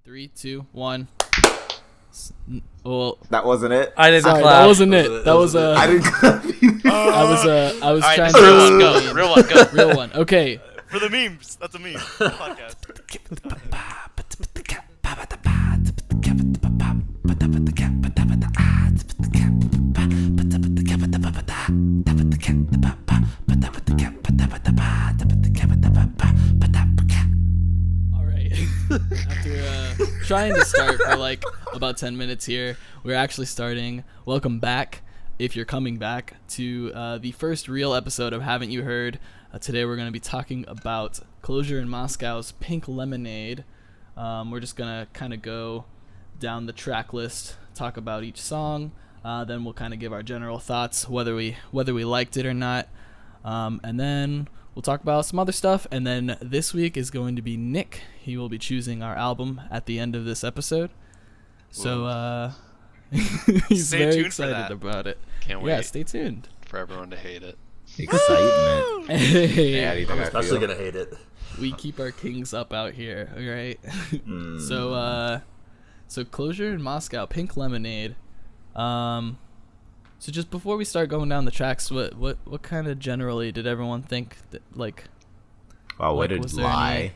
3, 2, 1. Well, that wasn't it. I didn't sorry, clap. that wasn't it. That was I didn't clap. I was All right, trying real to one, go. Real one, go. real one. Okay. For the memes. That's a meme. Podcast. All right. After trying to start for like about 10 minutes here, we're actually starting. Welcome back, if you're coming back, to the first real episode of Haven't You Heard? Today we're going to be talking about Closure in Moscow's Pink Lemonade. We're just going to kind of go down the track list, talk about each song, then we'll kind of give our general thoughts, whether we liked it or not, and then we'll talk about some other stuff. And then this week is going to be Nick. He will be choosing our album at the end of this episode. So he's Stay very tuned for excited that. about it. Can't wait Yeah, stay tuned. for everyone to hate it. Excitement. Hey, How do you think I'm I especially feel? gonna hate it. we keep our kings up out here, all right? Mm. So Closure in Moscow, Pink Lemonade. So just before we start going down the tracks, what kind of generally did everyone think that, like? Wow, what like, a was there lie. any-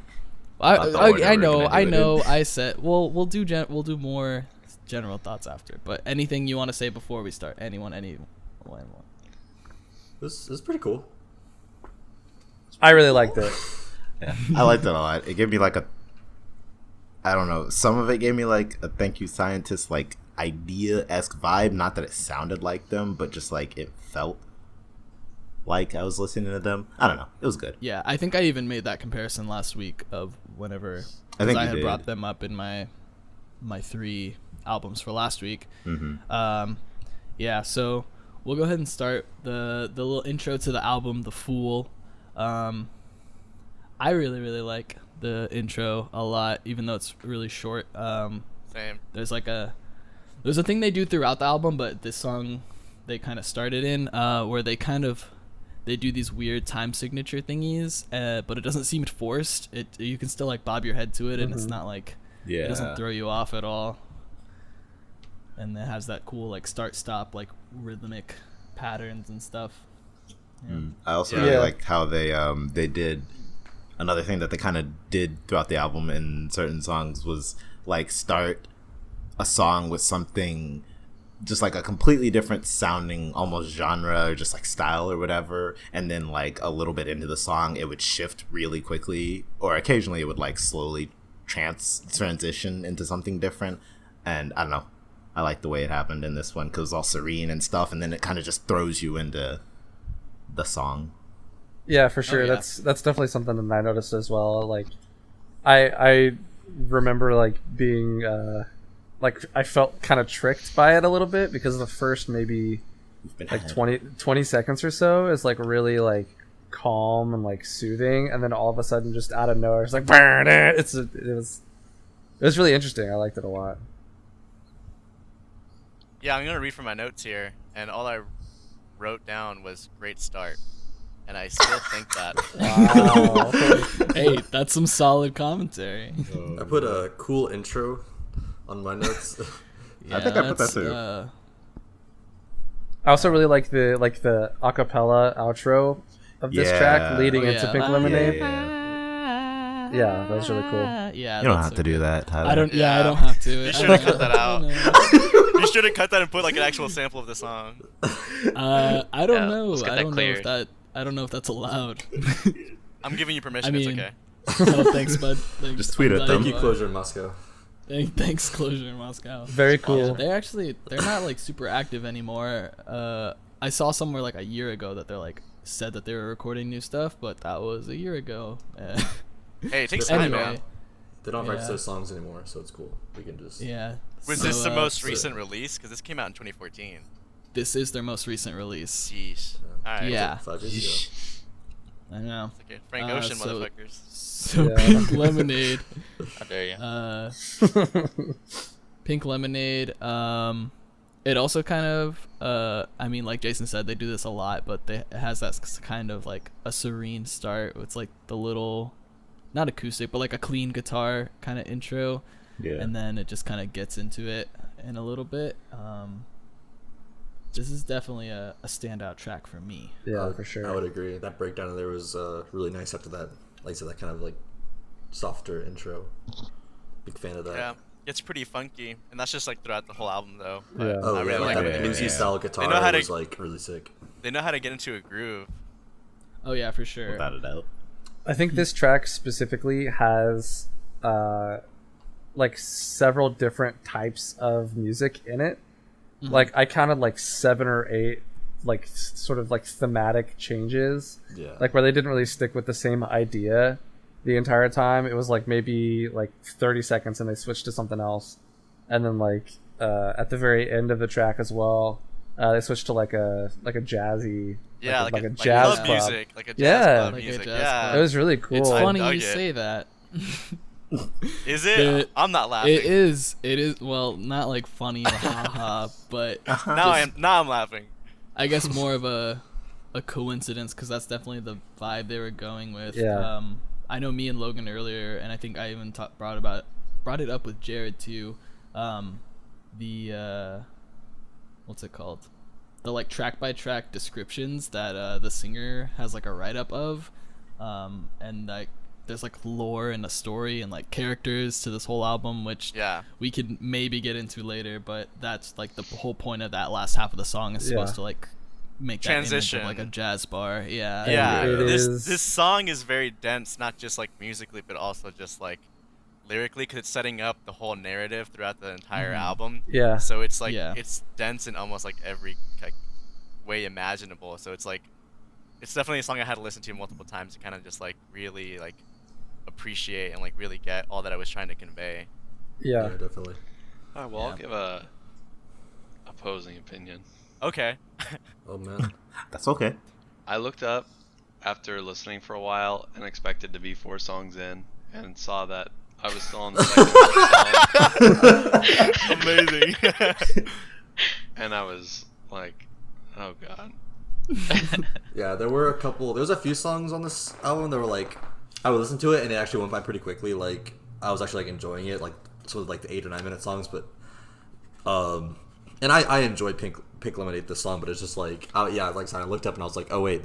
I thought we were I never gonna I do it. know. I said we'll do more general thoughts after. But anything you want to say before we start? Anyone? This is pretty cool. I really liked it. Yeah, I liked it a lot. It gave me like I don't know. Some of it gave me like a Thank You Scientist like idea-esque vibe. Not that it sounded like them, but just like it felt like I was listening to them. I don't know. It was good. Yeah, I think I even made that comparison last week of whenever I think I you had did. brought them up in my 3 albums for last week. Mm-hmm. Yeah, so we'll go ahead and start the little intro to the album, The Fool. I really like the intro a lot, even though it's really short. Same. There's a thing they do throughout the album, but this song they kind of started in where they do these weird time signature thingies, but it doesn't seem forced. You can still like bob your head to it, and it's not like it doesn't throw you off at all. And it has that cool like start stop like rhythmic patterns and stuff. Yeah. I also really liked how they did another thing that they kind of did throughout the album in certain songs was like start a song with something just like a completely different sounding almost genre or just like style or whatever, and then like a little bit into the song it would shift really quickly, or occasionally it would like slowly transition into something different. And I don't know, I like the way it happened in this one because it was all serene and stuff, and then it kind of just throws you into the song. Yeah, for sure. Oh, yeah. That's definitely something that I noticed as well. Like, I remember like being like I felt kind of tricked by it a little bit because the first maybe like 20 seconds or so is like really like calm and like soothing, and then all of a sudden just out of nowhere it's like it was really interesting. I liked it a lot. Yeah, I'm gonna read from my notes here, and all I wrote down was great start, and I still think that. Wow. Hey, that's some solid commentary. I put a cool intro on my notes. Yeah, I think I put that that's, too. I also really like the acapella outro of this track leading Oh, into yeah. Pink Yeah, Lemonade. yeah. Yeah, that was really cool. Yeah, You don't that's have so to do good. that, Tyler. I don't. Yeah, I Yeah. don't have to. You should have cut that out. I You should have cut that and put like an actual sample of the song. don't know. I don't Yeah, know. let's get I that don't know cleared. if that. I don't know if that's allowed. I'm giving you permission. I It's mean- okay. Oh, thanks, bud. Thanks. Just tweet I'm at glad them. Thank you, are. Closure in Moscow. Thanks, Closure in Moscow. Very cool. They're not like super active anymore. I saw somewhere like a year ago that they're like said that they were recording new stuff, but that was a year ago. Hey, it takes time, Anyway, man. They don't write Yeah. those songs anymore, so it's cool. We can just. yeah. Was So, this the most so- recent release? Because this came out in 2014. This is their most recent release. Jeez. All right. Yeah. 5 years ago. I know. It's okay. Frank Uh, Ocean, so- motherfuckers. So Yeah. Pink Lemonade. How dare you? Pink Lemonade. It also kind of, I mean, like Jason said, they do this a lot, but it has that kind of like a serene start. It's like the little, not acoustic, but like a clean guitar kind of intro. Yeah. and then it just kind of gets into it in a little bit. This is definitely a standout track for me. Yeah, for sure. I would agree. That breakdown in there was really nice after that. Like I said, that kind of like softer intro. Big fan of that. Yeah, it's pretty funky, and that's just like throughout the whole album though. Yeah. Oh I yeah, really like like that it. bluesy style guitar They know how to- was like really sick. They know how to get into a groove. Oh yeah, for sure. Without a doubt. I think this track specifically has like several different types of music in it. Like I counted like 7 or 8 like sort of like thematic changes. Yeah. Like where they didn't really stick with the same idea the entire time. It was like maybe like 30 seconds and they switched to something else. And then like at the very end of the track as well, they switched to like a jazzy Yeah, like a like jazz club club. music, like a jazz Yeah. club Like a music. jazz Yeah, It was really cool. It's I funny dug you it. say that. Is it? I'm not laughing. It is. Well, not like funny, haha, but Now I'm laughing. I guess more of a coincidence because that's definitely the vibe they were going with. Yeah. I know me and Logan earlier, and I think I even brought it up with Jared too. The what's it called? The like track by track descriptions that the singer has like a write up of, and like there's like lore and a story and like characters to this whole album, which we could maybe get into later, but that's like the whole point of that last half of the song is supposed to like make that image Transition. of like a jazz bar. Yeah. Yeah, it is- this song is very dense, not just like musically, but also just like lyrically, because it's setting up the whole narrative throughout the entire album. Yeah. So it's like Yeah. it's dense in almost like every like way imaginable. So it's like it's definitely a song I had to listen to multiple times to kind of just like really like appreciate and like really get all that I was trying to convey. Yeah. Yeah, definitely. Alright, well, I'll give a opposing opinion. Okay. Oh man. That's okay. I looked up after listening for a while and expected to be 4 songs in, and saw that I was still on the second song. Amazing. And I was like, oh god. Yeah, there was a few songs on this album that were like, I would listen to it and it actually went by pretty quickly. Like, I was actually like enjoying it, like sort of like the 8 or 9 minute songs, but and I enjoyed Pink Lemonade, this song, but it's just like, yeah, like I looked up and I was like, oh wait,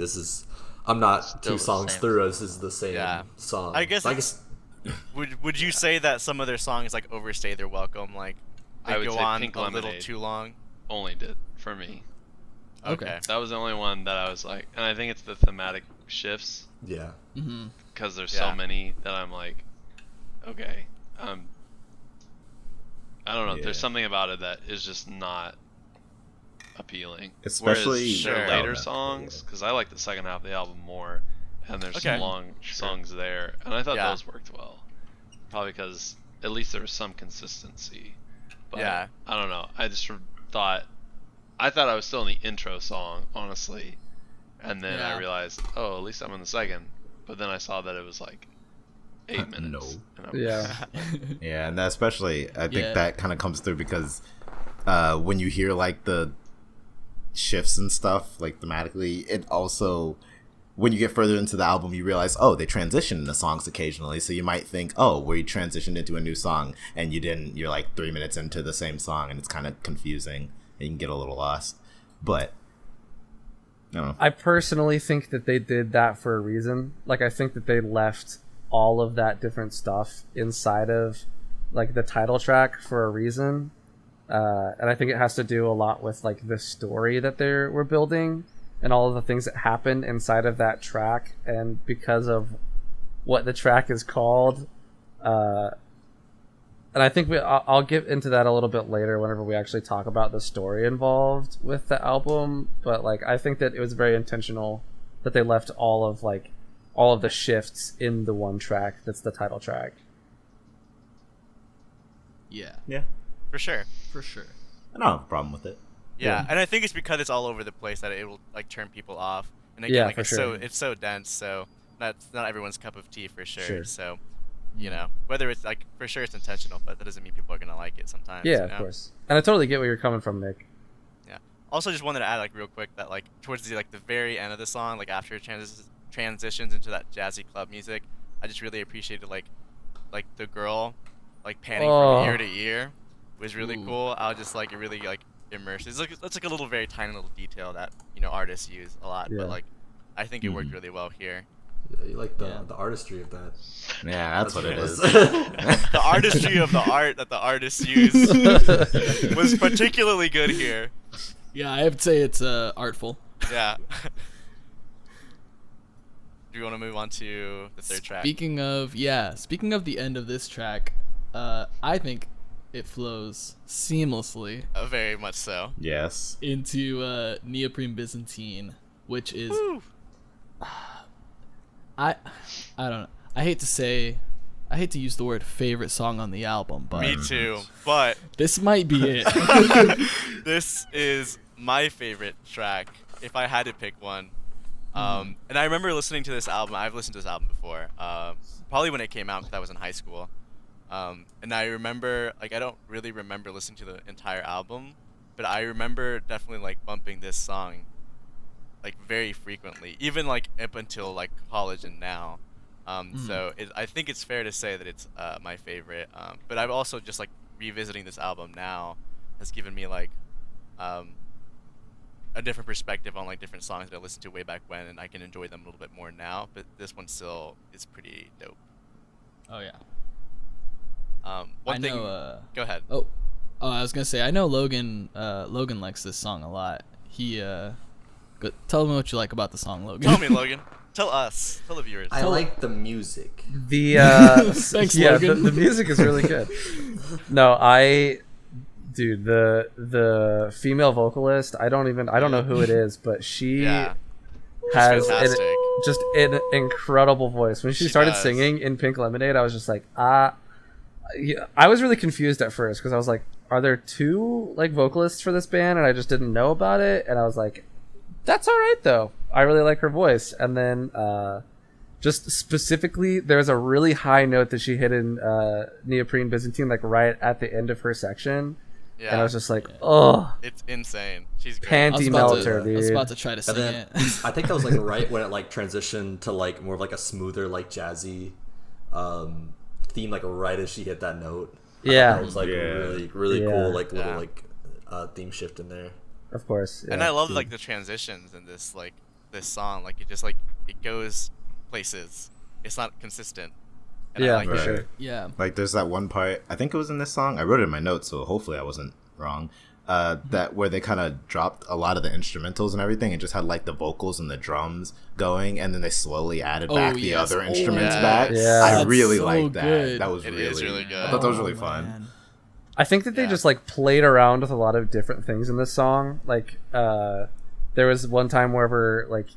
I'm not Still 2 the songs same. through, this is the same Yeah. song. I guess So it's- Would you say that some of their songs like overstay their welcome? Like I they would go say on Pink a little Lemonade. too long? Only did for me. Okay. That was the only one that I was like, and I think it's the thematic shifts yeah. Mm-hmm. because there's Yeah. so many that I'm like, okay, I don't know. Yeah. There's something about it that is just not appealing. Especially Whereas Sure. their Oh, later no. songs, because I like the second half of the album more, and there's Okay. some long songs there, and I thought Yeah. those worked well. Probably because at least there was some consistency. But Yeah. I don't know. I just thought I was still in the intro song, honestly, and then I Yeah. realized, oh, at least I'm in the second. But then I saw that it was like 8 minutes. No. And I was, Yeah. Yeah, and that especially, I think Yeah. that kind of comes through because when you hear like the shifts and stuff, like thematically, it also, when you get further into the album, you realize, oh, they transition into songs occasionally. So you might think, oh, we transitioned into a new song, and you didn't. You're like 3 minutes into the same song, and it's kind of confusing, and you can get a little lost. But I don't know. I personally think that they did that for a reason. Like, I think that they left all of that different stuff inside of like the title track for a reason. And I think it has to do a lot with like the story that we're building and all of the things that happen inside of that track. And because of what the track is called, and I think I'll get into that a little bit later whenever we actually talk about the story involved with the album. But like, I think that it was very intentional that they left all of the shifts in the one track that's the title track. Yeah, Yeah, For sure. for sure. I don't have a problem with it. Yeah, and I think it's because it's all over the place that it will like turn people off. And again, Yeah, like for sure. it's so dense, so that's not everyone's cup of tea for sure. Sure. So, you know, whether it's like for sure it's intentional, but that doesn't mean people are gonna like it sometimes. Yeah, you of know? course. And I totally get where you're coming from, Nick. Yeah. Also, just wanted to add like real quick that like towards the very end of the song, like after it transitions into that jazzy club music, I just really appreciated like the girl like panning Oh. from ear to ear was really Ooh. cool. I was just like, it really like immersed. It's like a little very tiny little detail that artists use a lot, Yeah. but like I think it worked really well here. Yeah, you like the Yeah. the artistry of that. Yeah, that's what it is. The artistry of the art that the artists use was particularly good here. Yeah, I would say it's artful. Yeah. Do you want to move on to the third track? Speaking of the end of this track, I think it flows seamlessly Very much so. Yes. into Neoprene Byzantine, which is Woo! I don't know. I hate to use the word favorite song on the album, but Me too. But this might be it. this is my favorite track if I had to pick one. And I remember listening to this album. I've listened to this album before. Probably when it came out because I was in high school. And I remember, like, I don't really remember listening to the entire album, but I remember definitely like bumping this song like very frequently, even like up until like college and now. So I think it's fair to say that it's my favorite. But I've also just like revisiting this album now has given me like a different perspective on like different songs that I listened to way back when, and I can enjoy them a little bit more now. But this one still is pretty dope. Oh yeah. One thing. Go ahead. Oh, I was gonna say I know Logan. Logan likes this song a lot. He tell me what you like about the song, Logan. Tell me, Logan. Tell us. Tell the viewers. I like the music. The Thanks, yeah, Logan. the music is really good. No, dude, the female vocalist, I don't know who it is, but she Yeah. has fantastic. just an incredible voice. When she started does. singing in Pink Lemonade, I was just like, yeah, I was really confused at first because I was like, are there two like vocalists for this band, and I just didn't know about it, and I was like, that's all right though. I really like her voice. And then just specifically, there's a really high note that she hit in Neoprene Byzantine, like right at the end of her section. Yeah. And I was just like, oh, It's insane. She's great. Panty melter, I was dude. about to try to sing And then it. I think that was like right when it like transitioned to like more of like a smoother, like jazzy theme, like right as she hit that note. Yeah. It was like Yeah. really Yeah. cool, like Yeah. little like theme shift in there. Of course. And yeah. I love like the transitions in this song. Like it just like it goes places. It's not consistent. And I Yeah, like for it. sure. Yeah. Like there's that one part, I think it was in this song. I wrote it in my notes, so hopefully I wasn't wrong. That where they kind of dropped a lot of the instrumentals and everything, and just had like the vocals and the drums going, and then they slowly added back the yes. other Oh, instruments yes. back. Yeah. I That's really so liked that. good. That was It really, is really good. I thought that was really Oh, fun. man. I think that they Yeah. just like played around with a lot of different things in this song. Like there was one time where like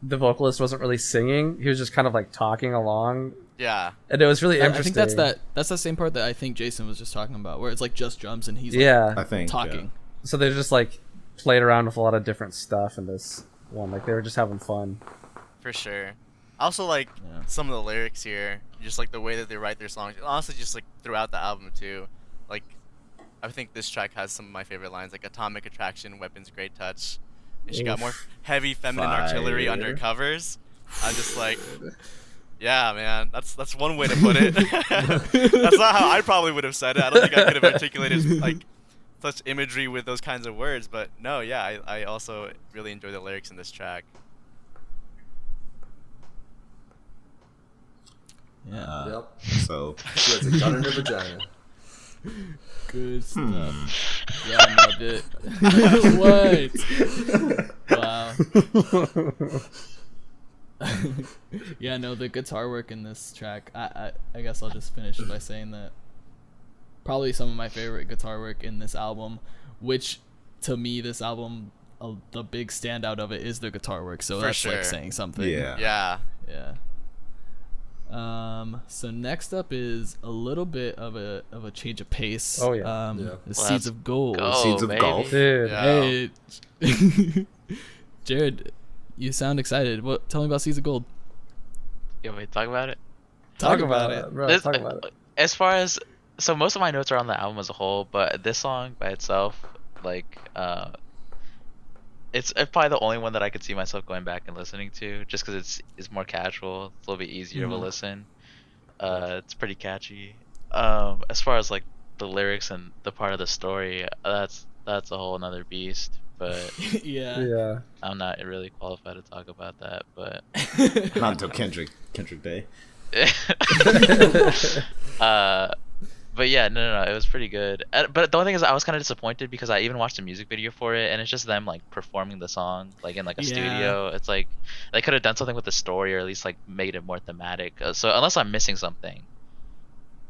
the vocalist wasn't really singing; he was just kind of like talking along, Yeah. and it was really I interesting. think that's the same part that I think Jason was just talking about, where it's like just drums and he's like Yeah. I think talking. So they just like played around with a lot of different stuff in this one. Like they were just having fun. For sure. I also like Yeah. some of the lyrics here, just like the way that they write their songs. And honestly, just like throughout the album too. Like, I think this track has some of my favorite lines, like "Atomic attraction, weapons, great touch." And she got more Oof. heavy feminine artillery Fire. under covers. I'm just like, yeah, man, that's one way to put it. That's not how I probably would have said it. I don't think I could have articulated like such imagery with those kinds of words. But no, yeah, I also really enjoy the lyrics in this track. Yeah. Yep. So She has a gun in her vagina. Good stuff. Yeah, I loved it. What? Wow. Yeah, no, the guitar work in this track, I guess I'll just finish by saying that probably some of my favorite guitar work in this album, which to me, this album, the big standout of it is the guitar work. So For that's sure. like saying something. yeah. Yeah. Yeah. So next up is a little bit of a change of pace. Oh, yeah. Yeah. The Let's Seeds of Gold. go, Seeds of baby. Golf. Dude. Yeah. Hey, Jared, you sound excited. Tell me about Seeds of Gold. You want me to talk about it? Talk about it, bro. This- Talk about it. As far as most of my notes are on the album as a whole, but this song by itself, like, it's probably the only one that I could see myself going back and listening to, just because it's more casual, it's a little bit easier of a listen. It's pretty catchy, As far as like the lyrics and the part of the story, that's a whole another beast. But Yeah. Yeah. I'm not really qualified to talk about that. But Not until Kendrick Day. But yeah, no, it was pretty good. But the only thing is, I was kind of disappointed because I even watched a music video for it, and it's just them like performing the song like in like a Yeah. studio. It's like they could have done something with the story, or at least like made it more thematic. So unless I'm missing something,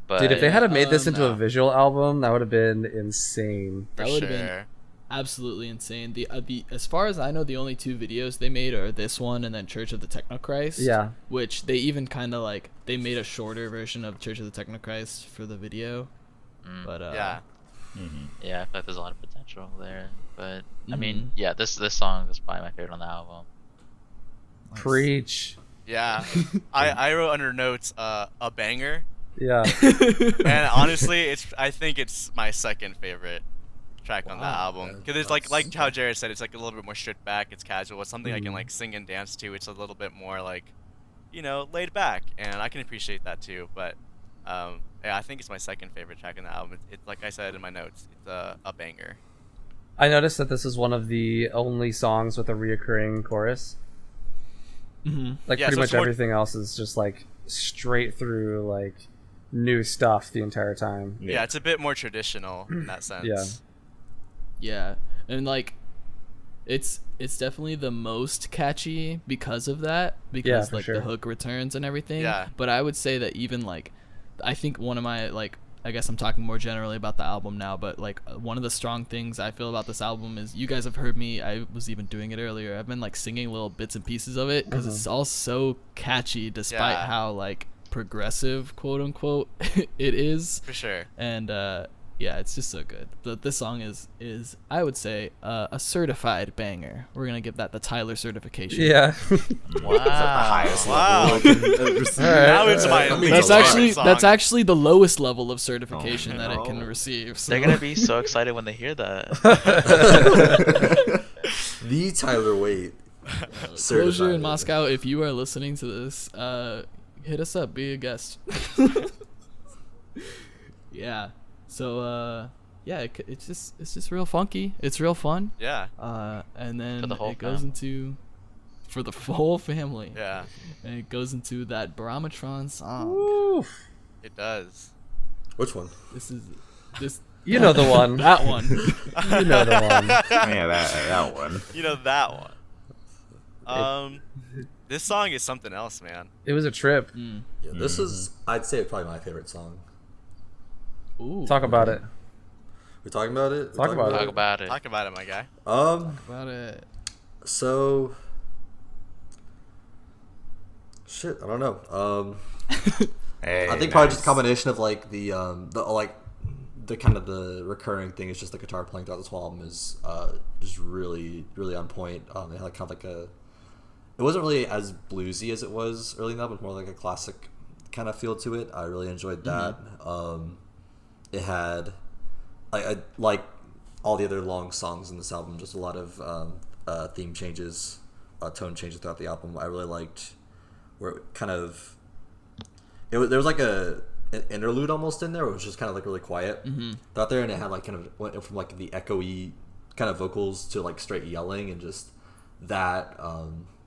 but Dude, if they had made this into no. a visual album, that would have been insane. For That would have sure. been absolutely insane. The as far as I know, the only 2 videos they made are this one and then Church of the Technochrist. Yeah. Which they even kind of like they made a shorter version of Church of the Technochrist for the video. But Yeah. yeah, I feel like there's a lot of potential there. But I Mhm. mean, yeah, this song is probably my favorite on the album. Preach. Yeah. I wrote under notes a banger, Yeah. and honestly, I think it's my second favorite track on the Wow. album because it's like how Jared said, it's like a little bit more stripped back. It's casual. It's something I can like sing and dance to. It's a little bit more like, laid back, and I can appreciate that too. But yeah, I think it's my second favorite track on the album. It's like I said in my notes, it's a banger. I noticed that this is one of the only songs with a reoccurring chorus. Mhm. Like Yeah, pretty so much it's more- everything else is just like straight through like new stuff the entire time. Yeah, it's a bit more traditional in that sense. Yeah. Yeah, and like it's definitely the most catchy because of that, because for like sure. the hook returns and everything. Yeah. But I would say that even like I think one of my like I guess I'm talking more generally about the album now, but like one of the strong things I feel about this album is you guys have heard me, I was even doing it earlier, I've been like singing little bits and pieces of it because it's all so catchy despite Yeah. how like progressive, quote unquote, it is. For sure. And yeah, it's just so good. This song is I would say a certified banger. We're gonna give that the Tyler certification. Yeah. Wow. Highest Wow. level. Now it's my That means least That's a lot. actually favorite song. that's actually the lowest level of certification Oh, that it no. can receive. So. They're gonna be so excited when they hear that. The Tyler Waite. Closure Certified. in Moscow. If you are listening to this, hit us up. Be a guest. Yeah. So yeah, it's just real funky. It's real fun. Yeah. And then For the whole it goes fam. into for the whole family. Yeah. And it goes into that Brahmatron song. Oof. It does. Which one? This is this You know the one. that one. You know the one. Yeah, that one. You know that one. This song is something else, man. It was a trip. Yeah, this is, I'd say, probably my favorite song. Ooh. Talk about it. We're talking about it. Talk about Talk about it. Talk about it, my guy. about it. So, shit, I don't know. Hey, I think probably just a combination of like the kind of the recurring thing is just the guitar playing throughout this whole album is just really on point. It had kind of like it wasn't really as bluesy as it was early in the album, it was more like a classic kind of feel to it. I really enjoyed that. It had like all the other long songs in this album, just a lot of theme changes, tone changes throughout the album. I really liked where it kind of there was like an interlude almost in there, which was just kind of like really quiet throughout there, and it had like kind of went from like the echoey kind of vocals to like straight yelling, and just that.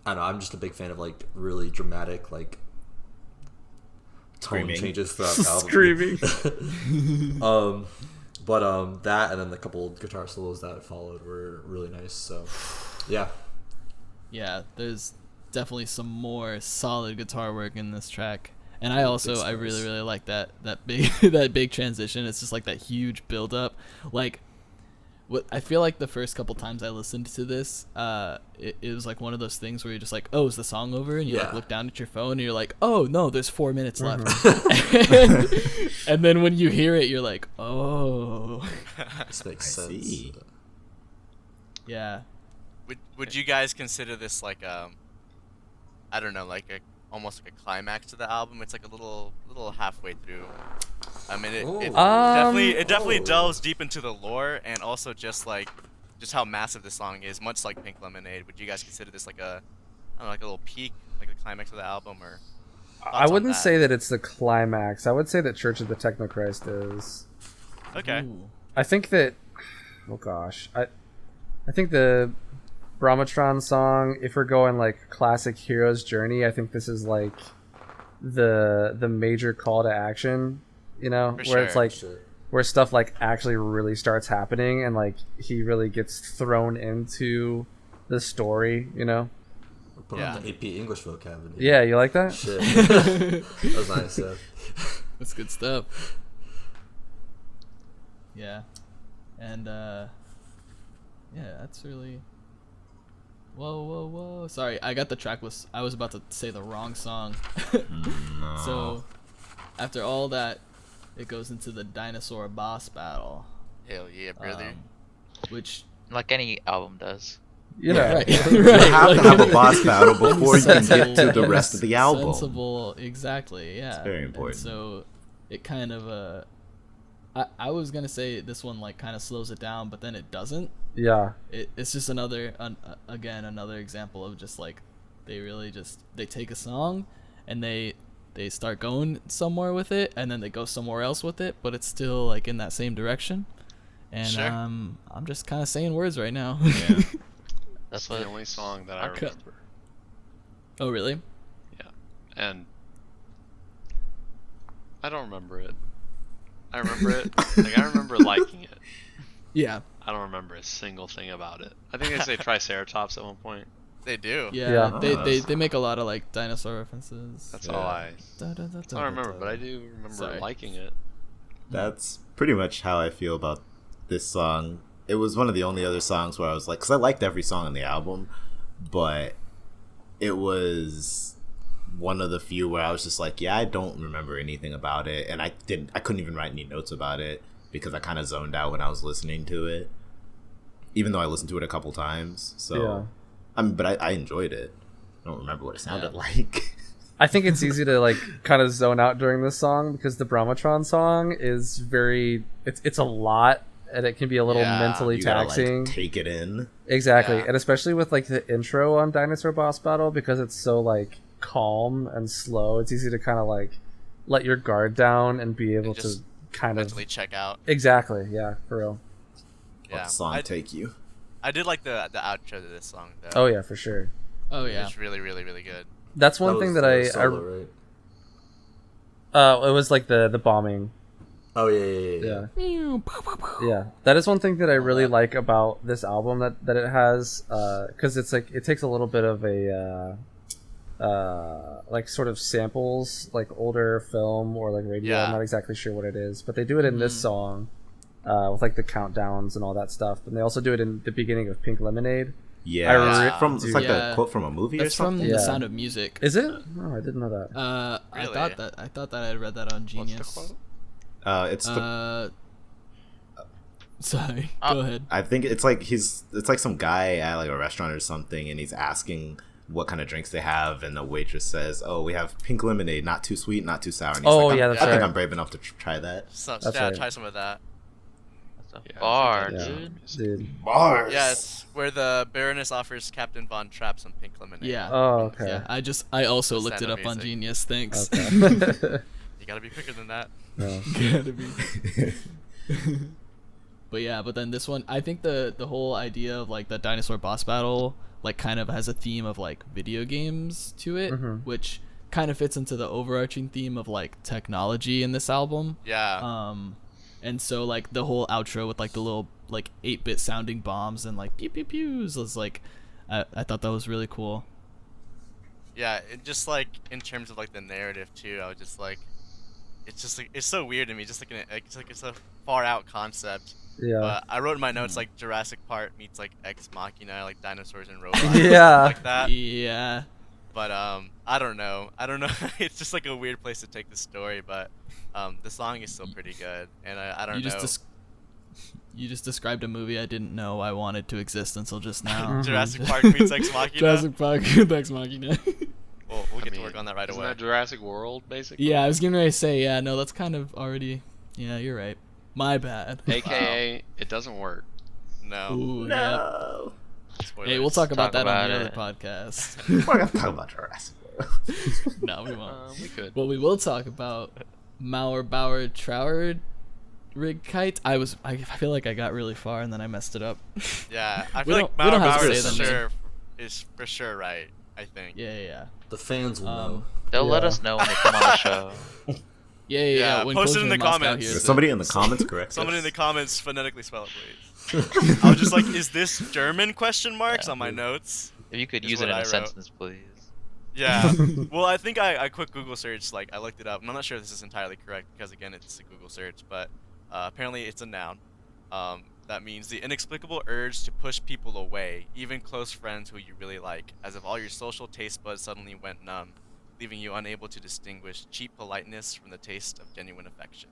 I don't know. I'm just a big fan of like really dramatic like tone Screaming. changes throughout the album. Screaming. But that and then the couple guitar solos that followed were really nice. So yeah. Yeah, there's definitely some more solid guitar work in this track. And I really like that big that big transition. It's just like that huge build up. Like what I feel like the first couple times I listened to this, it was like one of those things where you're just like, oh, is the song over? And you like Yeah. look down at your phone and you're like, oh no, there's 4 minutes left. And then when you hear it, you're like, oh. This makes I sense. see. Yeah. Would you guys consider this like I don't know, like almost like a climax to the album? It's like a little halfway through. I mean, it definitely delves deep into the lore, and also just how massive this song is, much like Pink Lemonade. Would you guys consider this like a, I don't know, like a little peak, like a climax of the album, or? I on wouldn't that? say that it's the climax. I would say that Church of the Technochrist is. Okay. Ooh. I think that. Oh gosh, I think the Brahmatron song. If we're going like classic hero's journey, I think this is like the major call to action. You know, For where it's sure. like where stuff like actually really starts happening, and like he really gets thrown into the story. You know. Put Yeah. on the AP English vocab. Yeah, you like that? Shit. That was nice. Yeah. That's good stuff. Yeah. And yeah, that's really whoa. Sorry, I got the track list. I was about to say the wrong song. No. So after all that, it goes into the dinosaur boss battle. Hell yeah, brother. Which Like any album does. You know. right. You right. have to have a boss battle any before you can get to sensible- the rest of the album. Sensible, exactly. Yeah, It's very And important. so it kind of I was gonna say this one like kind of slows it down, but then it doesn't. Yeah. It's just another again another example of just like they take a song and they start going somewhere with it, and then they go somewhere else with it, but it's still like in that same direction. And Sure. I'm just kind of saying words right now. Yeah. That's It's what the only song that I Okay. remember. Oh really? And I don't remember it. I remember it. Like, I remember liking it. Yeah. I don't remember a single thing about it. I think they say Triceratops at one point. They do. Yeah. Yeah. They make a lot of like dinosaur references. That's Yeah. all I That's don't remember, but I do remember Sorry. liking it. That's pretty much how I feel about this song. It was one of the only other songs where I was like, because I liked every song on the album, but it was one of the few where I was just like, yeah, I don't remember anything about it, and I couldn't even write any notes about it because I kind of zoned out when I was listening to it, even though I listened to it a couple times. So, Yeah. But I enjoyed it. I don't remember what it sounded Yeah. like. I think it's easy to like kind of zone out during this song because the Brahmatron song is very it's a lot, and it can be a little Yeah, mentally You gotta, taxing. like, take it in. Exactly. Yeah. And especially with like the intro on Dinosaur Boss Battle, because it's so like calm and slow, it's easy to kind of like let your guard down and be able to just kind of Mentally check out. exactly, yeah, for real. Let Yeah. the song I, take you. I did like the outro to this song though. Oh yeah, for sure. Oh yeah. It's really, really, really good. That's one thing that was solo, right? it was like the bombing. Oh yeah. Yeah. Yeah, that is one thing that I really that. like about this album that it has, because it's like it takes a little bit of a like sort of samples like older film or like radio. Yeah. I'm not exactly sure what it is, but they do it in this song with like the countdowns and all that stuff. And they also do it in the beginning of Pink Lemonade. Yeah, re- it's like Yeah. a quote from a movie That's or from something. Yeah. The Sound of Music. Is it? Oh, I didn't know that. I Really? thought that I had read that on What's Genius. the quote? It's the. Sorry. Go ahead. I think it's like some guy at like a restaurant or something, and he's asking what kind of drinks they have, and the waitress says, "Oh, we have pink lemonade, not too sweet, not too sour." And he's Oh, like, yeah, I that's think right. I'm brave enough to try that. So, That's yeah, right. try some of that. That's a Yeah, bar, I think Yeah. that's dude. Dude. Bars. Yeah, it's where the Baroness offers Captain Von Trapp some pink lemonade. Yeah. Oh, okay. Yeah. I also looked Sound it of up on Music. Genius. Thanks. Okay. You gotta be quicker than that. No. Gotta be. But then this one, I think the whole idea of like the dinosaur boss battle like kind of has a theme of like video games to it, Mhm. which kind of fits into the overarching theme of like technology in this album. Yeah. And so like the whole outro with like the little like 8-bit sounding bombs and like pew pew pews was like I thought that was really cool. Yeah, it just like in terms of like the narrative too, I was just like, it's just like it's so weird to me. Just it's a far out concept. Yeah. But I wrote in my notes like Jurassic Park meets like Ex Machina, like dinosaurs and robots. Yeah. Like that. Yeah. But I don't know. It's just like a weird place to take the story. But the song is still pretty good, and I don't know. You just described a movie I didn't know I wanted to exist until just now. Jurassic Park meets Ex Machina. Jurassic Park with Ex Machina. We'll I get mean, to work on that right isn't away. that Jurassic World, basically? Yeah, I was getting ready to say, yeah, no, that's kind of already. Yeah, you're right. My bad. AKA, it doesn't work. No. Ooh, No. yep. Spoilers. Hey, we'll talk about Talk that on about the it. other podcast. We're gonna talk about Jurassic World. No, we won't. We could. What we will talk about, Mauer Bauer Trower Rig Kite. I feel like I got really far and then I messed it up. Yeah, I We feel don't- like we don't Mauer have to Bauer say is the name. for sure right. I think. Yeah. The fans will know. They'll let Yeah. us know when they come on the show. Yeah. When Post it Closure in the Moscow comments. hears Is it. somebody in the comments correct? Somebody in us? the comments phonetically spell it, please. I was just like, is this German question marks Yeah. on my notes? If you could Is use it what in I a wrote. sentence, please. Yeah. Well, I think I quick Google searched, like I looked it up, and I'm not sure if this is entirely correct because again it's a Google search, but apparently it's a noun. That means the inexplicable urge to push people away, even close friends who you really like, as if all your social taste buds suddenly went numb, leaving you unable to distinguish cheap politeness from the taste of genuine affection.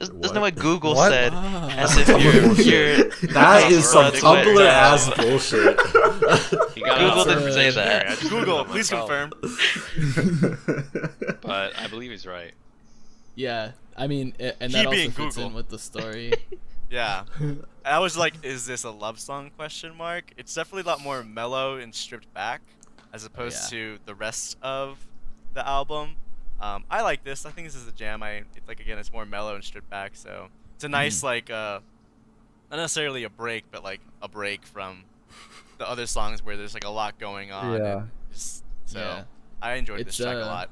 Isn't that what Google What? said? Wow. As if you're That is some Tumblr Tumblr ass ass bullshit. Google didn't say I that. just Google, looked it please up confirm. myself, But I believe he's right. Yeah, I mean, and He that also being fits Google. in with the story. Yeah. I was like, is this a love song question mark? It's definitely a lot more mellow and stripped back as opposed yeah. to the rest of the album. I like this. I think this is a jam. It's like again, it's more mellow and stripped back, so it's a nice like not necessarily a break, but like a break from the other songs where there's like a lot going on. Yeah. And so Yeah. I enjoyed It's, this track a lot.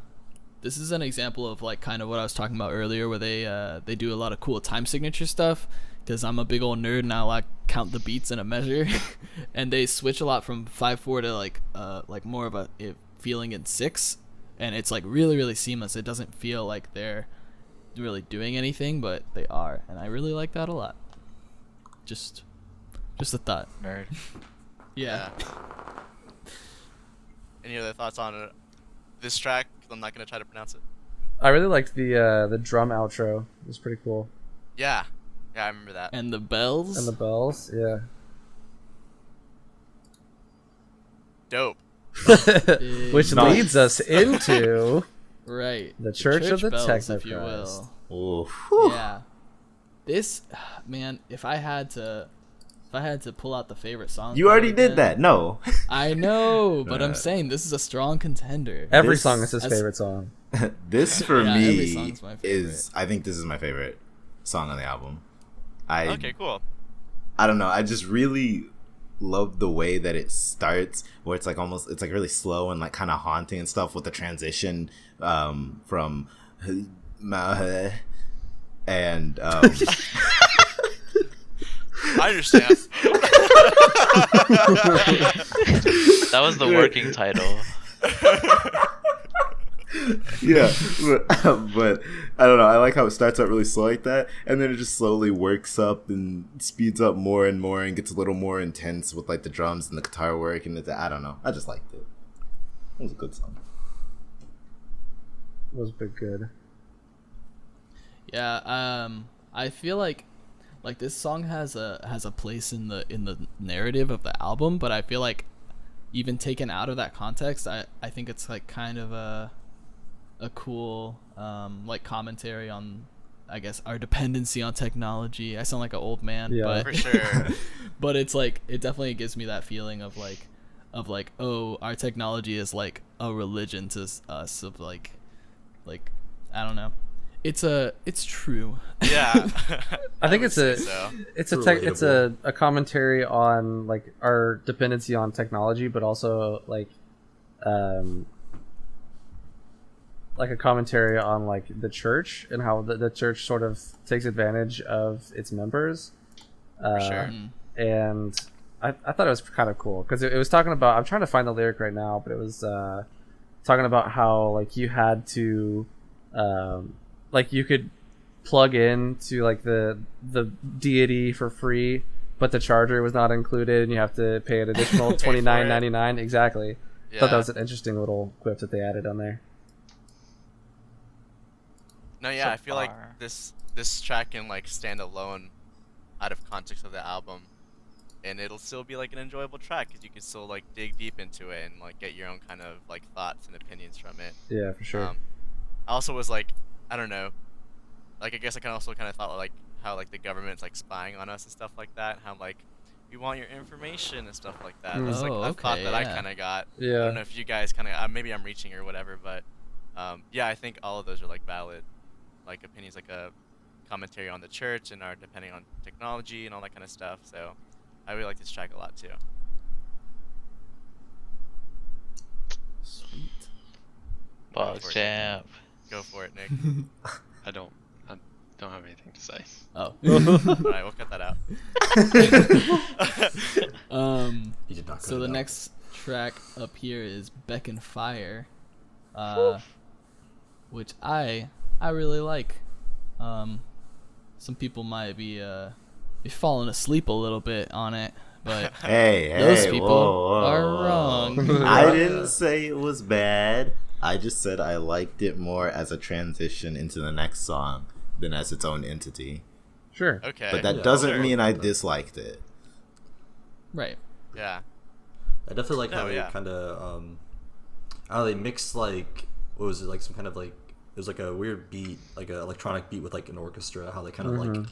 This is an example of like kind of what I was talking about earlier, where they do a lot of cool time signature stuff. Because I'm a big old nerd and I like count the beats in a measure, and they switch a lot from 5/4 to like more of a feeling in 6, and it's like really seamless. It doesn't feel like they're really doing anything, but they are, and I really like that a lot. Just a thought. Nerd. Yeah. Any other thoughts on this track? 'Cause I'm not gonna try to pronounce it. I really liked the drum outro. It was pretty cool. Yeah, I remember that. And the bells. And the bells, yeah. Dope. Which Nice. leads us into Right. The Church of the bells, if you Technochrist. will. Oof. Yeah. This man, if I had to pull out the favorite song. You already again- did that. No. I know, but I'm Uh, saying this is a strong contender. every This- song is his that's- favorite song. This for Yeah, every me song's my is I think this is my favorite song on the album. Okay, cool. I don't know. I just really love the way that it starts, where it's like almost it's like really slow and like kind of haunting and stuff with the transition from and I understand. That was the working title. yeah, but I don't know. I like how it starts out really slow like that, and then it just slowly works up and speeds up more and more, and gets a little more intense with like the drums and the guitar work, and I don't know. I just liked it. It was a good song. It was big good. Yeah, I feel like this song has a place in the narrative of the album, but I feel like even taken out of that context, I think it's like kind of a cool like commentary on, I guess, our dependency on technology. I sound like an old man, Yeah. but For sure. but it's like it definitely gives me that feeling of like oh, our technology is like a religion to us, of like I don't know. It's true. Yeah. I think would it's a say so. it's a Relatable. it's a commentary on like our dependency on technology, but also like a commentary on like the church and how the church sort of takes advantage of its members. For sure. Mm. And I thought it was kind of cool because it was talking about, I'm trying to find the lyric right now, but it was talking about how like you had to like you could plug in to like the deity for free, but the charger was not included and you have to pay an additional Pay for it. $29.99. Exactly. I thought that Yeah. was an interesting little quip that they added on there. No, yeah, So I feel like far. this track can like stand alone out of context of the album, and it'll still be like an enjoyable track because you can still like dig deep into it and like get your own kind of like thoughts and opinions from it. Yeah, for sure. I also was like, I don't know, like I guess I also kind of thought like how like the government's like spying on us and stuff like that. How like we want your information and stuff like that. Mm. That's like Oh, a thought okay, that I yeah. kind of got. I Yeah. don't know if you guys kind of maybe I'm reaching or whatever, but yeah, I think all of those are like valid, like opinions, like a commentary on the church and are depending on technology and all that kind of stuff. So I really like this track a lot too. Sweet. Bug for it. champ. Go for it, Nick. I don't have anything to say. Oh. All right, we'll cut that out. You did not. So the next track up here is Beck and Fire, which I really like. Some people might be falling asleep a little bit on it, but Hey, those people whoa, are whoa. wrong. I didn't say it was bad. I just said I liked it more as a transition into the next song than as its own entity. Sure. Okay. But that Yeah, doesn't sure. mean I disliked it. Right. Yeah. I definitely like how No, they yeah. kind of I don't know, they mixed like what was it, like some kind of like it was like a weird beat, like an electronic beat with like an orchestra. How they kind of like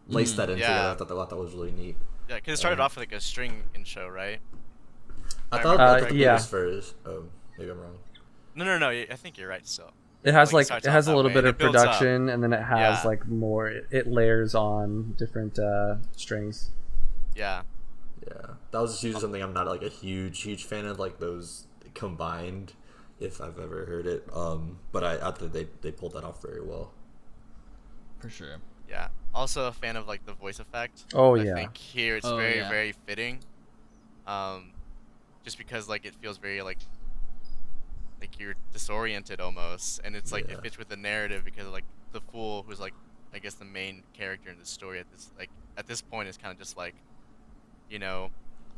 laced that in Yeah. together. I thought that was really neat. Yeah, because it started off with like a string intro, right? I I thought remember that yeah. was first. Oh, maybe I'm wrong. No. I think you're right still. It has Like, it like starts it off has a that little way, bit and of it builds up. production, and then it has Yeah. like more. It layers on different strings. Yeah. Yeah, that was just usually something I'm not like a huge fan of, like those combined, if I've ever heard it. But I thought they pulled that off very well. For sure. Yeah. Also a fan of like the voice effect. Oh, I yeah. think here it's Oh, very yeah. very fitting. Just because like it feels very like you're disoriented almost, and it's like Yeah. it fits with the narrative because like the fool who's like I guess the main character in the story at this point is kind of just like, you know,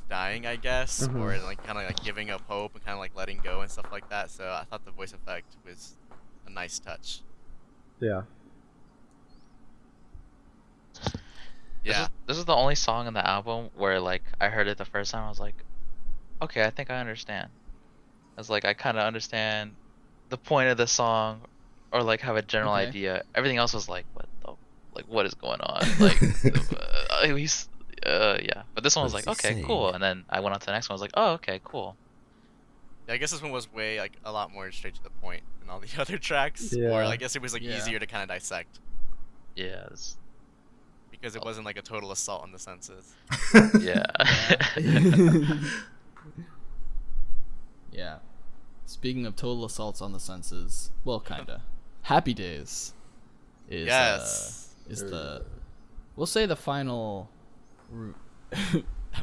dying I guess, Mhm. or like kind of like giving up hope and kind of like letting go and stuff like that. So I thought the voice effect was a nice touch. Yeah. Yeah. This is the only song in the album where like I heard it the first time I was like, okay, I think I understand. I was like, I kind of understand the point of the song, or like have a general Okay. idea. Everything else was like, what is going on? Like, yeah. But this one was What like, is he okay, saying? cool. And then I went on to the next one. I was like, oh, okay, cool. Yeah, I guess this one was way like a lot more straight to the point than all the other tracks. Yeah. Or I guess it was like Yeah. easier to kind of dissect Yeah. It's, because it wasn't like a total assault on the senses. yeah. Yeah. Speaking of total assaults on the senses, well, kinda. Happy Days is Yes. we'll say the final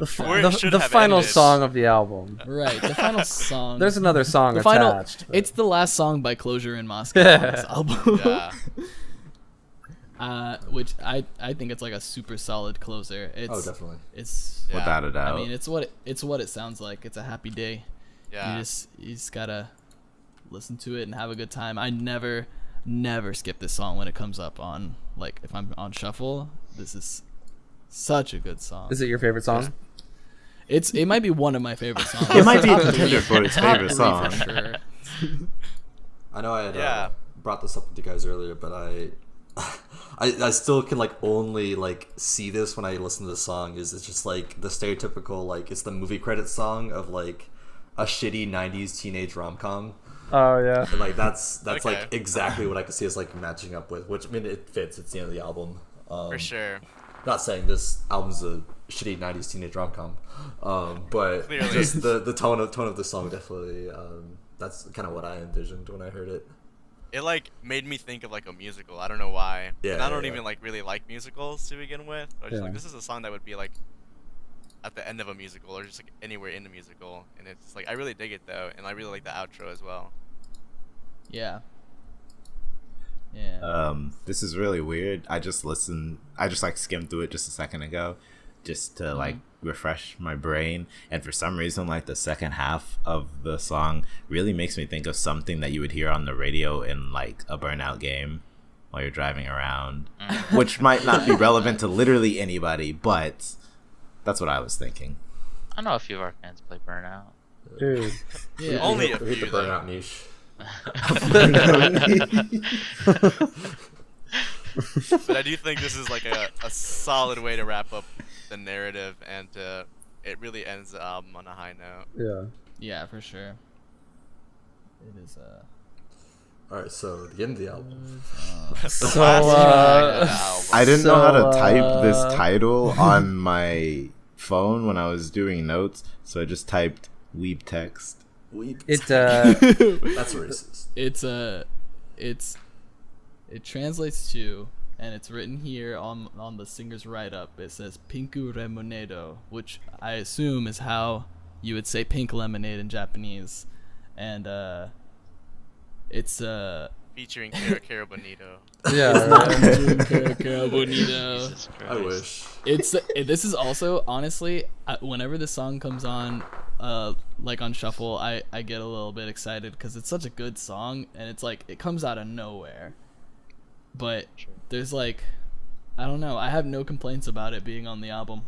The, Where it should the have final ended. song of the album. right, the final song. There's another song the final attached. but- it's the last song by Closure in Moscow on this album. Yeah. Which I think it's like a super solid closer. It's Oh, definitely. it's Yeah. Without a doubt. I mean it's what it sounds like. It's a happy day. Yeah. You just gotta listen to it and have a good time. I never skip this song when it comes up on, like, if I'm on shuffle. This is such a good song. Is it your favorite song? It might be one of my favorite songs. It might be a Top contender for its top favorite three song. for sure. I know I had Yeah. brought this up with you guys earlier, but I still can like only like see this when I listen to the song. It's just like the stereotypical like it's the movie credit song of like a shitty '90s teenage rom-com. Oh yeah. And like that's Okay. like exactly what I could see as like matching up with. Which I mean it fits. It's the end of the album. For sure. Not saying this album's a shitty '90s teenage rom-com, but Clearly. just the tone of the song definitely. That's kind of what I envisioned when I heard it. It like made me think of like a musical. I don't know why. Yeah, And I don't yeah, even yeah. like really like musicals to begin with. I was just Yeah. like, this is a song that would be like at the end of a musical or just like anywhere in the musical. And it's like I really dig it though, and I really like the outro as well. Yeah. Yeah. This is really weird. I just like skimmed through it just a second ago just to like refresh my brain, and for some reason like the second half of the song really makes me think of something that you would hear on the radio in like a Burnout game while you're driving around, which might not be relevant to literally anybody, but that's what I was thinking. I know a few of our fans play Burnout. Dude. Yeah. Only a We hit few the though. burnout niche. But I do think this is like a solid way to wrap up the narrative, and it really ends the album on a high note. Yeah. Yeah, for sure. It is All right, so the end of the album. So, I didn't know how So, to type this title on my phone when I was doing notes, so I just typed weeb text. it That's racist. it translates to, and it's written here on the singer's write-up. It says Pinku Remonedo, which I assume is how you would say pink lemonade in Japanese, and it's Featuring Cara Cara Bonito. yeah. Cara Bonito. Jesus Christ. I wish. This is also honestly, whenever this song comes on, like on shuffle, I get a little bit excited because it's such a good song, and it's like it comes out of nowhere. But there's like, I don't know, I have no complaints about it being on the album.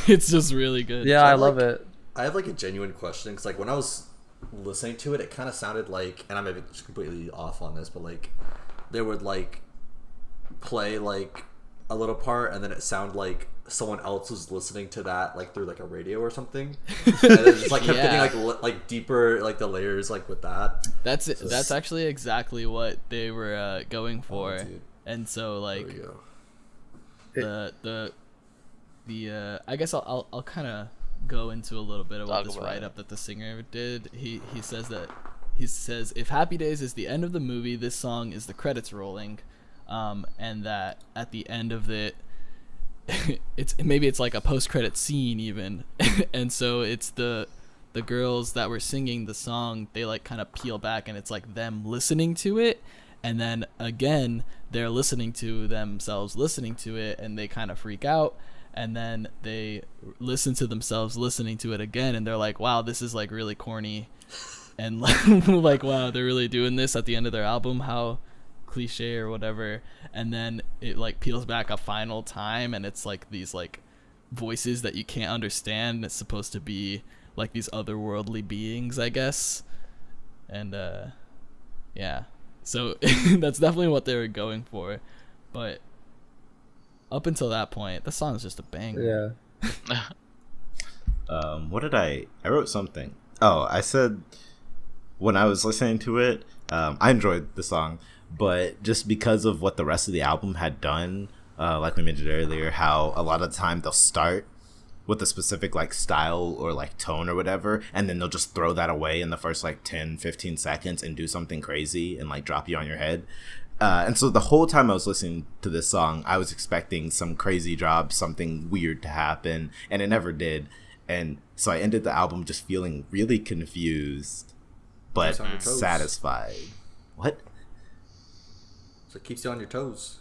It's just really good. Yeah, I love it. I have like a genuine question because like when I was listening to it, it kind of sounded like, and I may be just completely off on this, but like they would like play like a little part, and then it sounded like someone else was listening to that like through like a radio or something, and then just like kept Yeah. getting like deeper like the layers like with that. That's it. That's actually exactly what they were going for, dude. and so There like we go. the I guess I'll kind of go into a little bit of what Talk this about write it. up that the singer did. He says if Happy Days is the end of the movie, this song is the credits rolling, and that at the end of it, it's like a post-credit scene even, and so it's the girls that were singing the song, they like kind of peel back, and it's like them listening to it, and then again they're listening to themselves listening to it, and they kind of freak out, and then they listen to themselves listening to it again, and they're like, wow, this is like really corny, and like wow, they're really doing this at the end of their album, how cliche or whatever. And then it like peels back a final time, and it's like these like voices that you can't understand. It's supposed to be like these otherworldly beings, I guess. And yeah, so that's definitely what they were going for, but up until that point the song is just a banger. Yeah. What did I wrote something. Oh, I said when I was listening to it, I enjoyed the song, but just because of what the rest of the album had done, like we mentioned earlier, how a lot of the time they'll start with a specific like style or like tone or whatever, and then they'll just throw that away in the first like 10-15 seconds and do something crazy and like drop you on your head. And so the whole time I was listening to this song, I was expecting some crazy drop, something weird to happen, and it never did. And so I ended the album just feeling really confused, but Keeps you on your toes. satisfied. What? So it keeps you on your toes.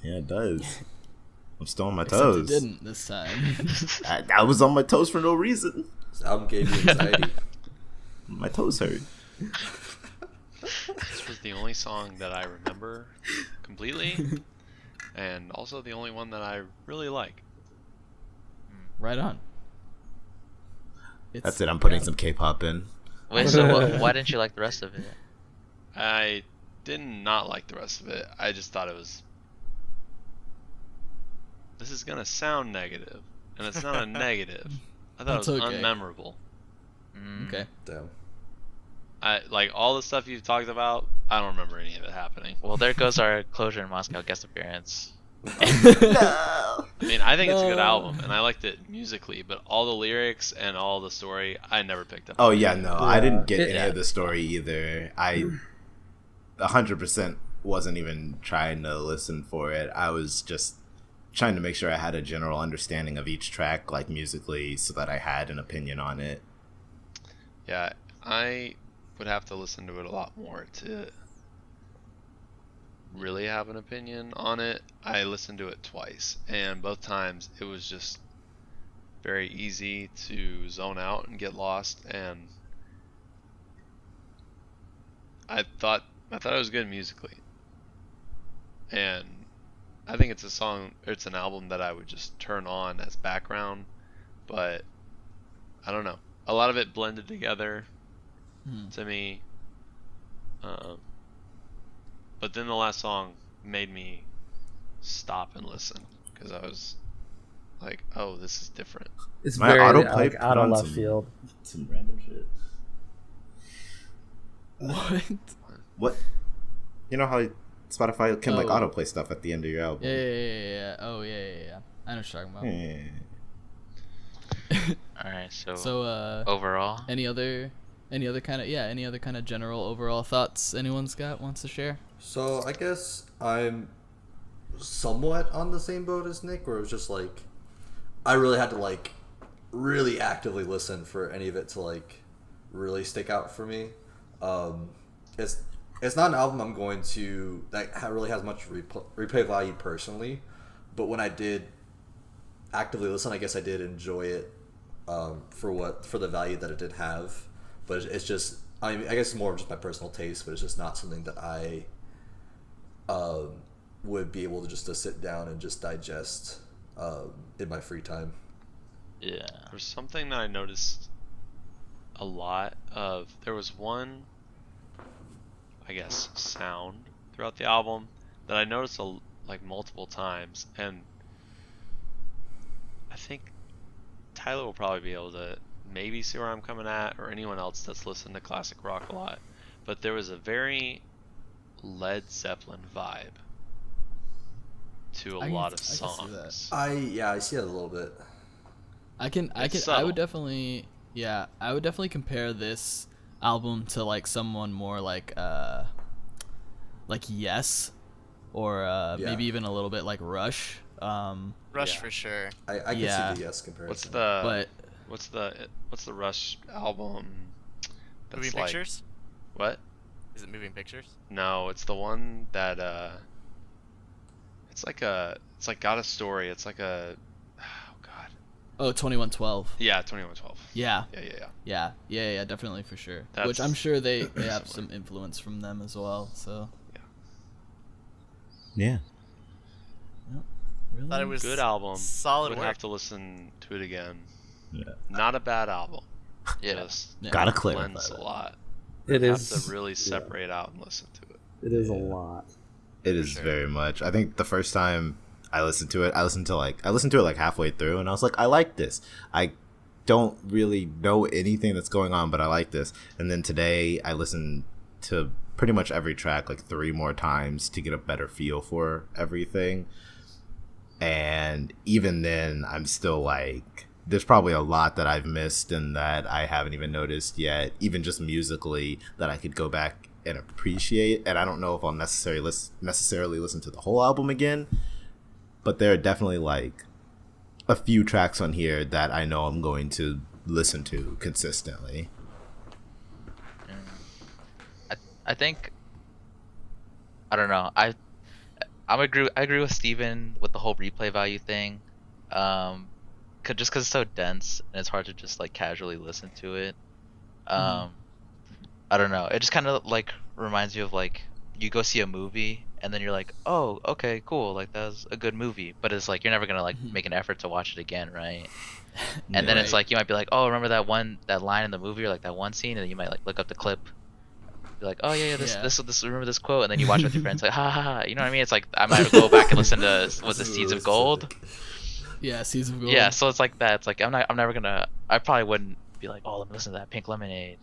Yeah, it does. I'm still on my Except toes. it didn't this time. I was on my toes for no reason. This album gave you anxiety. My toes hurt. This was the only song that I remember completely, and also the only one that I really like. Right on. That's it. I'm putting some K-pop in. Wait, so why didn't you like the rest of it? I did not like the rest of it. I just thought it was. This is gonna sound negative, and it's not a negative. I thought That's it was okay. unmemorable. Okay. Damn. I like all the stuff you've talked about. I don't remember any of it happening. Well, there goes our Closure in Moscow guest appearance. I mean, I think it's a good No. album, and I liked it musically, but all the lyrics and all the story, I never picked up. Oh on. yeah, no, I didn't get Yeah. any of the story either. I 100% wasn't even trying to listen for it. I was just trying to make sure I had a general understanding of each track, like musically, so that I had an opinion on it. Yeah, I would have to listen to it a lot more to really have an opinion on it. I listened to it twice, and both times it was just very easy to zone out and get lost, and I thought it was good musically. And I think it's a song, it's an album that I would just turn on as background, but I don't know. A lot of it blended together to me. But then the last song made me stop and listen because I was like, oh, this is different. It's My very autoplay like put out of on left some- field. Some random shit. What? What? You know how Spotify can like Oh. autoplay stuff at the end of your album? Yeah. Oh yeah. I know what you're talking about. Yeah. All right, so, So overall, any other kind of general overall thoughts anyone's wants to share? So I guess I'm somewhat on the same boat as Nick, where it was just like I really had to like really actively listen for any of it to like really stick out for me. It's not an album I'm going to that really has much replay value personally, but when I did actively listen, I guess I did enjoy it for the value that it did have. But it's just, I mean, I guess it's more of just my personal taste, but it's just not something that I would be able to just to sit down and just digest in my free time. yeah. There's something that I noticed a lot of. There was one, I guess, sound throughout the album that I noticed like multiple times, and I think Tyler will probably be able to maybe see where I'm coming at, or anyone else that's listened to classic rock a lot. But there was a very Led Zeppelin vibe to a I can- lot of I can see that. songs. I see it a little bit. I It's I subtle. would definitely compare this album to like someone more like Yes, or Yeah. maybe even a little bit like Rush. Rush Yeah. for sure. I can Yeah. see the Yes comparison. What's but what's the Rush album? That's Moving like, Pictures? What? Is it Moving Pictures? No, it's the one that it's like got a story. It's like a oh god. 2112. Yeah, 2112. Yeah, Yeah. definitely for sure. Which That's- I'm sure they have some influence from them as well. So Yeah. really, Thought it was Good album. solid Would work. have to listen to it again. Yeah. Not a bad album. Yeah. Just Yeah. Gotta clarify blends a that. lot. It Have is. to really separate out and listen to it. It is a Yeah. lot. It is sure. very much. I think the first time I listened to it, I listened to it like halfway through, and I was like, I like this. I don't really know anything that's going on, but I like this. And then today, I listened to pretty much every track like 3 more times to get a better feel for everything. And even then, I'm still like, there's probably a lot that I've missed and that I haven't even noticed yet, even just musically, that I could go back and appreciate. And I don't know if I'll necessarily listen to the whole album again, but there are definitely like a few tracks on here that I know I'm going to listen to consistently. I think I don't know. I agree with Steven with the whole replay value thing. Just because it's so dense and it's hard to just like casually listen to it. I don't know. It just kind of like reminds you of like you go see a movie and then you're like, oh, okay, cool, like that was a good movie, but it's like you're never gonna like make an effort to watch it again, right? And then it's Right. like you might be like, oh, remember that line in the movie or like that one scene, and then you might like look up the clip, be like, oh yeah, this remember this quote, and then you watch it with your friends like, ha ha ha, you know what I mean? It's like I might go back and listen to was the This is Seeds really of Gold. specific. Yeah, Seeds of Gold. Yeah, so it's like that. It's like I'm never gonna. I probably wouldn't be like, oh, let me listen to that Pink Lemonade.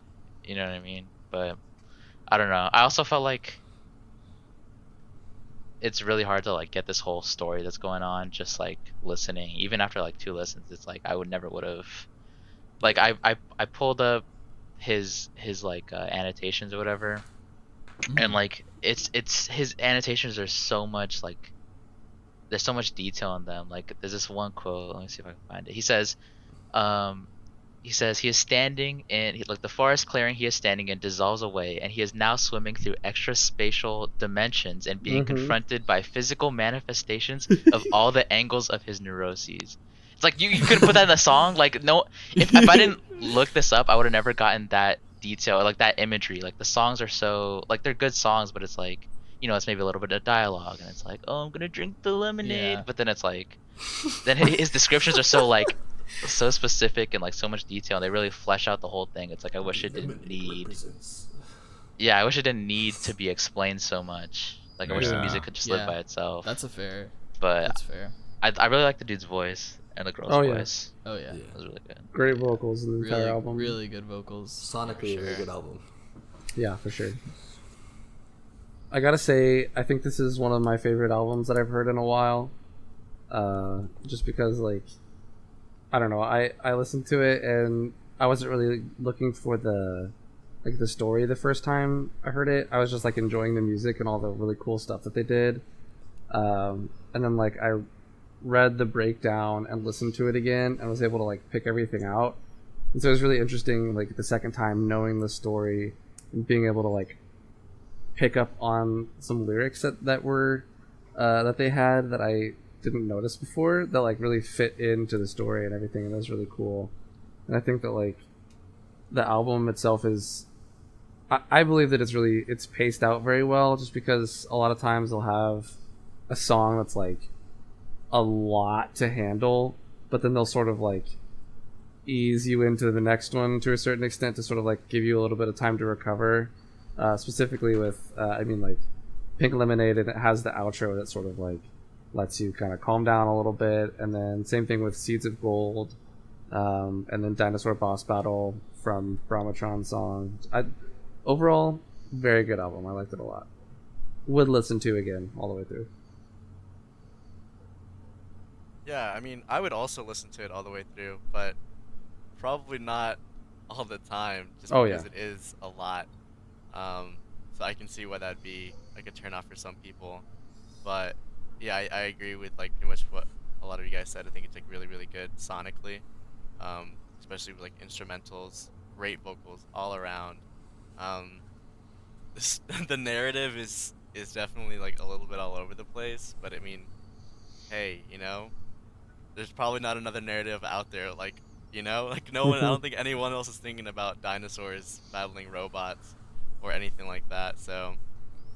You know what I mean? But I don't know. I also felt like it's really hard to like get this whole story that's going on just like listening. Even after like 2 listens, it's like I would have. Like I pulled up his like annotations or whatever, and like it's his annotations are so much like there's so much detail in them. Like there's this one quote. Let me see if I can find it. He says he is standing in like the forest clearing he is standing in dissolves away, and he is now swimming through extra spatial dimensions and being confronted by physical manifestations of all the angles of his neuroses. It's like you couldn't put that in the song. Like no, if I didn't look this up, I would have never gotten that detail, like that imagery. Like the songs are so like they're good songs, but it's like, you know, it's maybe a little bit of dialogue, and it's like, oh, I'm gonna drink the lemonade, Yeah. but then it's like, then his descriptions are so like so specific and like so much detail, and they really flesh out the whole thing. It's like I wish it didn't need. Yeah, I wish it didn't need to be explained so much. Like I wish the Yeah. music could just Yeah. live by itself. That's fair. But That's fair. I really like the dude's voice, and the girl's Oh, yeah. voice. Oh yeah, It was really good. Great vocals in the entire really album. really good vocals. Sonically, a very good album. Yeah, for sure. I gotta say, I think this is one of my favorite albums that I've heard in a while. Just because, like, I don't know, I listened to it and I wasn't really looking for the story the first time I heard it. I was just like enjoying the music and all the really cool stuff that they did. And then like I read the breakdown and listened to it again and was able to like pick everything out. And so it was really interesting, like the second time, knowing the story and being able to like pick up on some lyrics that were that they had that I didn't notice before, that like really fit into the story and everything, and it was really cool. And I think that like the album itself is, I believe that it's paced out very well, just because a lot of times they'll have a song that's like a lot to handle, but then they'll sort of like ease you into the next one to a certain extent to sort of like give you a little bit of time to recover. Specifically with like Pink Lemonade, and it has the outro that sort of like lets you kind of calm down a little bit, and then same thing with Seeds of Gold, and then Dinosaur Boss Battle from Brahmatron song. Overall, very good album. I liked it a lot. Would listen to again all the way through. Yeah, I mean, I would also listen to it all the way through, but probably not all the time, just Oh, because yeah. it is a lot. So I can see why that'd be like a turnoff for some people. But yeah, I agree with like pretty much what a lot of you guys said. I think it's like really, really good sonically, especially with like instrumentals, great vocals all around. The narrative is definitely like a little bit all over the place, but I mean, hey, there's probably not another narrative out there like, like no one, I don't think anyone else is thinking about dinosaurs battling robots or anything like that. So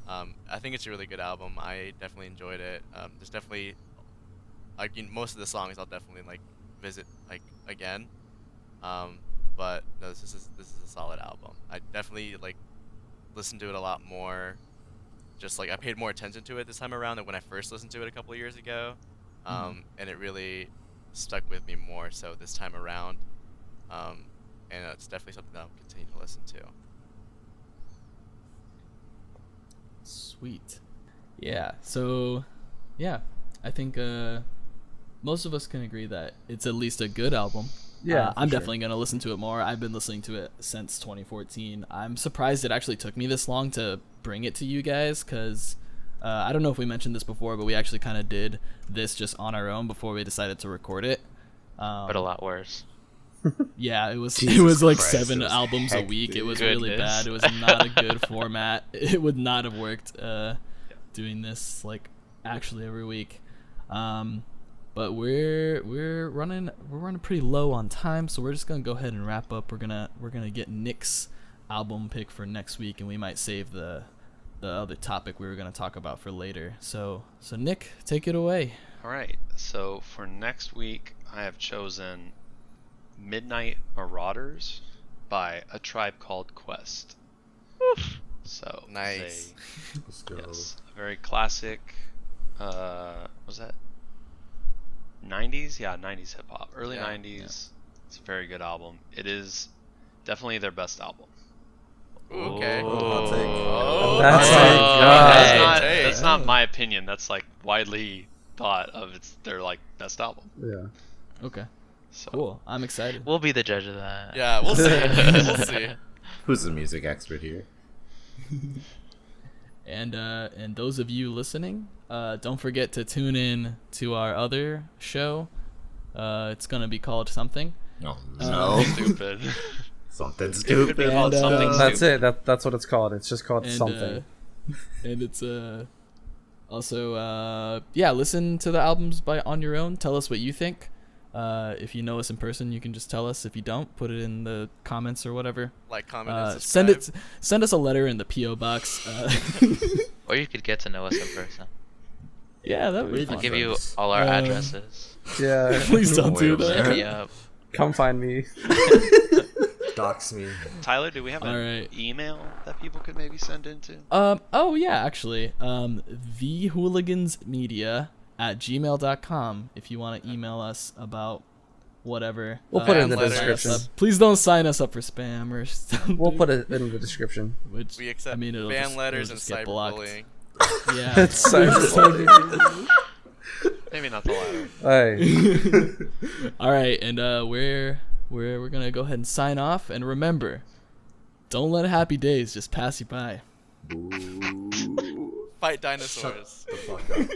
I think it's a really good album. I definitely enjoyed it. There's definitely like most of the songs I'll definitely like visit like again. But no, this is a solid album. I definitely like listened to it a lot more. Just like I paid more attention to it this time around than when I first listened to it a couple of years ago. And it really stuck with me more so this time around. And it's definitely something that I'll continue to listen to. Sweet. Yeah. So, yeah, I think most of us can agree that it's at least a good album. Yeah, I'm for sure. definitely gonna listen to it more. I've been listening to it since 2014. I'm surprised it actually took me this long to bring it to you guys, because I don't know if we mentioned this before, but we actually kind of did this just on our own before we decided to record it. But a lot worse. Yeah, it was Jesus like Christ, 7 it was albums a week. It was Goodness. really bad. It was not a good format. It would not have worked doing this like actually every week. But we're running pretty low on time, so we're just gonna go ahead and wrap up. We're gonna get Nick's album pick for next week, and we might save the other topic we were gonna talk about for later. So Nick, take it away. All right. So for next week, I have chosen Midnight Marauders by A Tribe Called Quest. So Nice. Let's go. yes, a very classic. Was that 90s? Yeah, 90s hip hop, early Yeah, 90s. It's a very good album. It is definitely their best album. Okay. Hot take. Oh, That's okay. like, God. That's not my opinion. That's like widely thought of. It's their like best album. Yeah. Okay, So cool. I'm excited. We'll be the judge of that. Yeah, we'll see. We'll see. Who's the music expert here? And those of you listening, don't forget to tune in to our other show. It's gonna be called something. Oh, no. stupid. Something It could stupid. be called And, something That's stupid. it. That's what it's called. It's just called And, something. And it's also listen to the albums on your own. Tell us what you think. If you know us in person, you can just tell us. If you don't, put it in the comments or whatever. Like, comment, and subscribe. Send us a letter in the PO box. Or you could get to know us in person. Yeah, that would be Read fun. I'll give you Friends. all our Um, addresses. Yeah. Please don't do Wait, that. Hit me up. Come find me. Dox me. Tyler, do we have an Alright. email that people could maybe send into? Oh yeah, actually, the Hooligans Media @gmail.com if you want to email us about whatever. We'll put it in the letters. description. Please don't sign us up for spam or something. We'll put it in the description. Which, We accept I mean, it'll fan just, letters it'll and just get blocked. cyberbullying. Yeah. It's cyberbullying. Maybe not the latter. Hey. All right, and we're gonna go ahead and sign off. And remember, don't let happy days just pass you by. Fight dinosaurs. Shut the fuck up.